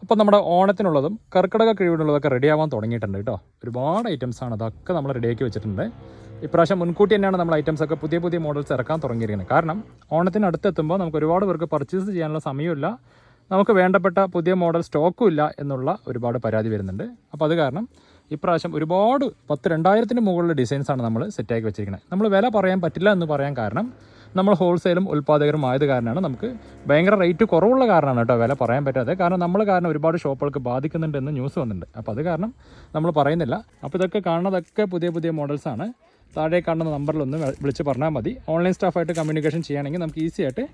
അപ്പോൾ നമ്മുടെ ഓണത്തിനുള്ളതും കർക്കിടക കിഴിവിനുള്ളതൊക്കെ റെഡിയാവാൻ തുടങ്ങിയിട്ടുണ്ട് കേട്ടോ. ഒരുപാട് ഐറ്റംസാണ്, അതൊക്കെ നമ്മൾ റെഡിയാക്കി വെച്ചിട്ടുണ്ട്. ഇപ്രാവശ്യം മുൻകൂട്ടി തന്നെയാണ് നമ്മൾ ഐറ്റംസൊക്കെ പുതിയ പുതിയ മോഡൽസ് ഇറക്കാൻ തുടങ്ങിയിരിക്കുന്നത്. കാരണം ഓണത്തിന് അടുത്തെത്തുമ്പോൾ നമുക്ക് ഒരുപാട് പേർക്ക് പർച്ചേസ് ചെയ്യാനുള്ള സമയമില്ല, നമുക്ക് വേണ്ടപ്പെട്ട പുതിയ മോഡൽ സ്റ്റോക്കും ഇല്ല എന്നുള്ള ഒരുപാട് പരാതി വരുന്നുണ്ട്. അപ്പോൾ അത് കാരണം ഇപ്രാവശ്യം ഒരുപാട് 10,000-2000 മുകളിൽ ഡിസൈൻസാണ് നമ്മൾ സെറ്റാക്കി വെച്ചിരിക്കുന്നത്. നമ്മൾ വില പറയാൻ പറ്റില്ല എന്ന് പറയാൻ കാരണം നമ്മൾ ഹോൾസെയിലും ഉൽപ്പാദകരും ആയത് കാരണമാണ്, നമുക്ക് ഭയങ്കര റേറ്റ് കുറവുള്ള കാരണമാണ് കേട്ടോ വില പറയാൻ പറ്റാതെ. കാരണം നമ്മൾ കാരണം ഒരുപാട് ഷോപ്പുകൾക്ക് ബാധിക്കുന്നുണ്ടെന്ന് ന്യൂസ് വന്നിട്ടുണ്ട്. അപ്പോൾ അത് കാരണം നമ്മൾ പറയുന്നില്ല. അപ്പോൾ ഇതൊക്കെ കാണുന്നതൊക്കെ പുതിയ പുതിയ മോഡൽസാണ്. താഴെ കാണുന്ന നമ്പറിലൊന്ന് വിളിച്ച് പറഞ്ഞാൽ മതി. ഓൺലൈൻ സ്റ്റാഫായിട്ട് കമ്മ്യൂണിക്കേഷൻ ചെയ്യുകയാണെങ്കിൽ നമുക്ക് ഈസി ആയിട്ട്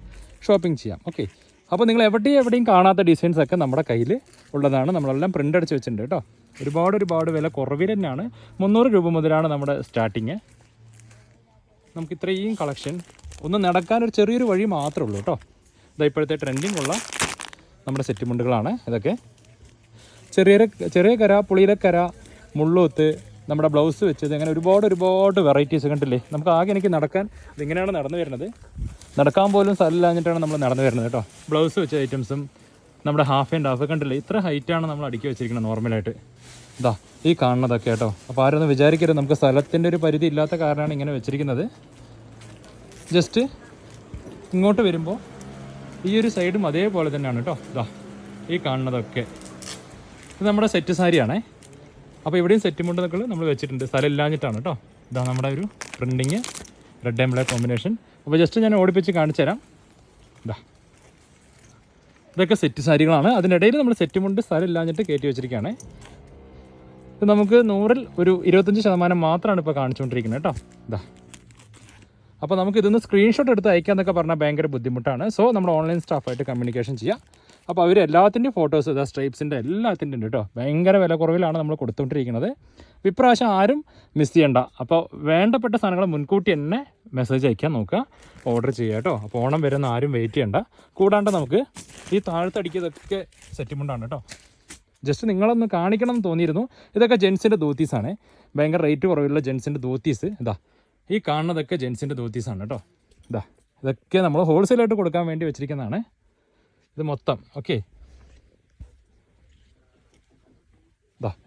ഷോപ്പിംഗ് ചെയ്യാം. ഓക്കെ, അപ്പോൾ നിങ്ങൾ എവിടെയും കാണാത്ത ഡിസൈൻസൊക്കെ നമ്മുടെ കയ്യിൽ ഉള്ളതാണ്. നമ്മളെല്ലാം പ്രിൻ്റ് അടിച്ച് വെച്ചിട്ടുണ്ട് കേട്ടോ. ഒരുപാട് വില കുറവിൽ തന്നെയാണ്. 300 രൂപ മുതലാണ് നമ്മുടെ സ്റ്റാർട്ടിങ്. നമുക്ക് ഇത്രയും കളക്ഷൻ ഒന്ന് നടക്കാനൊരു ചെറിയൊരു വഴി മാത്രമേ ഉള്ളൂ കേട്ടോ. ഇതാ ഇപ്പോഴത്തെ ട്രെൻഡിങ് ഉള്ള നമ്മുടെ സെറ്റ് മുണ്ടുകളാണ് ഇതൊക്കെ. ചെറിയ കര, പുളിയിലക്കര, മുള്ളൂത്ത്, നമ്മുടെ ബ്ലൗസ് വെച്ചത്, അങ്ങനെ ഒരുപാട് വെറൈറ്റീസ് കണ്ടില്ലേ. നമുക്ക് ആകെ എനിക്ക് നടക്കാൻ ഇതിങ്ങനെയാണ് നടന്നു വരുന്നത്. നടക്കാൻ പോലും സ്ഥലമില്ലാഞ്ഞിട്ടാണ് നമ്മൾ നടന്നു വരുന്നത് കേട്ടോ. ബ്ലൗസ് വെച്ച ഐറ്റംസും നമ്മുടെ ഹാഫ് ആൻഡ് ഹാഫ് കണ്ടില്ലേ, ഇത്ര ഹൈറ്റാണ് നമ്മൾ അടുക്കി വെച്ചിരിക്കുന്നത് നോർമലായിട്ട്. ഇതാ ഈ കാണുന്നതൊക്കെ കേട്ടോ. അപ്പോൾ ആരൊന്നും വിചാരിക്കരുത്, നമുക്ക് സ്ഥലത്തിൻ്റെ ഒരു പരിധി ഇല്ലാത്ത കാരണമാണ് ഇങ്ങനെ വെച്ചിരിക്കുന്നത്. ജസ്റ്റ് ഇങ്ങോട്ട് വരുമ്പോൾ ഈ ഒരു സൈഡും അതേപോലെ തന്നെയാണ് കേട്ടോ. ഇതാ ഈ കാണുന്നതൊക്കെ ഇത് നമ്മുടെ സെറ്റ് സാരിയാണേ. അപ്പോൾ ഇവിടെയും സെറ്റ് മുണ്ടൊക്കെ നമ്മൾ വെച്ചിട്ടുണ്ട്, സ്ഥലം ഇല്ലാഞ്ഞിട്ടാണ് കേട്ടോ. ഇതാ നമ്മുടെ ഒരു printing, red and black combination. അപ്പോൾ ജസ്റ്റ് ഞാൻ ഓടിപ്പിച്ച് കാണിച്ചു തരാം. ഇതാ ഇതൊക്കെ സെറ്റ് സാരികളാണ്. അതിനിടയിൽ നമ്മൾ സെറ്റ് മുണ്ട് സ്ഥലം ഇല്ലാഞ്ഞിട്ട് കയറ്റി വെച്ചിരിക്കുകയാണ്. ഇത് നമുക്ക് 100-ൽ ഒരു 25% മാത്രമാണ് ഇപ്പോൾ കാണിച്ചുകൊണ്ടിരിക്കുന്നത് കേട്ടോ. ഇതാ അപ്പോൾ നമുക്ക് ഇതൊന്ന് സ്ക്രീൻഷോട്ട് എടുത്ത് അയക്കാമെന്നൊക്കെ പറഞ്ഞാൽ ഭയങ്കര ബുദ്ധിമുട്ടാണ്. സോ നമ്മൾ ഓൺലൈൻ സ്റ്റാഫായിട്ട് കമ്മ്യൂണിക്കേഷൻ ചെയ്യുക. അപ്പോൾ അവർ എല്ലാത്തിൻ്റെയും ഫോട്ടോസ് ഇതാ സ്ട്രൈപ്സിൻ്റെ എല്ലാത്തിൻ്റെ ഉണ്ട് കേട്ടോ. ഭയങ്കര വില കുറവിലാണ് നമ്മൾ കൊടുത്തുകൊണ്ടിരിക്കുന്നത്. ഇപ്രാവശ്യം ആരും മിസ് ചെയ്യണ്ട. അപ്പോൾ വേണ്ടപ്പെട്ട സാധനങ്ങൾ മുൻകൂട്ടി തന്നെ മെസ്സേജ് അയക്കാൻ നോക്കുക, ഓർഡർ ചെയ്യുക കേട്ടോ. അപ്പോൾ ഓണം വരുന്ന ആരും വെയിറ്റ് ചെയ്യണ്ട. കൂടാണ്ട് നമുക്ക് ഈ താഴത്തടിക്കതൊക്കെ സെറ്റിൽമെൻ്റാണ് കേട്ടോ. ജസ്റ്റ് നിങ്ങളൊന്ന് കാണിക്കണം എന്ന് തോന്നിയിരുന്നു. ഇതൊക്കെ ജെൻസിൻ്റെ ധോത്തീസാണ്, ഭയങ്കര റേറ്റ് കുറവുള്ള ജെൻസിൻ്റെ ധോത്തീസ്. ഇതാ ഈ കാണുന്നതൊക്കെ ജെൻസിൻ്റെ ധോത്തീസാണ് കേട്ടോ. ഇതൊക്കെ നമ്മൾ ഹോൾസെയിലായിട്ട് കൊടുക്കാൻ വേണ്ടി വെച്ചിരിക്കുന്നതാണ് ഇത് മൊത്തം. ഓക്കെ,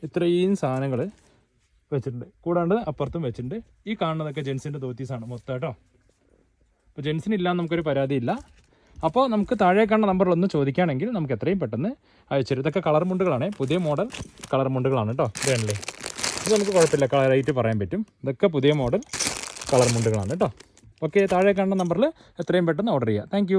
ഇത്രയും സാധനങ്ങൾ വെച്ചിട്ടുണ്ട്. കൂടാണ്ട് അപ്പുറത്തും വെച്ചിട്ടുണ്ട്. ഈ കാണുന്നതൊക്കെ ജെൻസിൻ്റെ ധോത്തീസാണ് മൊത്തം കേട്ടോ. അപ്പോൾ ജെൻസിനില്ലാന്ന് നമുക്കൊരു പരാതിയില്ല. അപ്പോൾ നമുക്ക് താഴെ കാണുന്ന നമ്പറിലൊന്ന് ചോദിക്കുകയാണെങ്കിൽ നമുക്ക് എത്രയും പെട്ടെന്ന് അയച്ചു. ഇതൊക്കെ കളർ മുണ്ടുകളാണ്, പുതിയ മോഡൽ കളർ മുണ്ടുകളാണ് കേട്ടോ. ഇതല്ലേ, ഇത് നമുക്ക് കുഴപ്പമില്ല, കളർ റേറ്റ് പറയാൻ പറ്റും. ഇതൊക്കെ പുതിയ മോഡൽ കളർ മുണ്ടുകളാണ് കേട്ടോ. ഓക്കെ, താഴെ കാണുന്ന നമ്പറിൽ എത്രയും പെട്ടെന്ന് ഓർഡർ ചെയ്യുക. താങ്ക്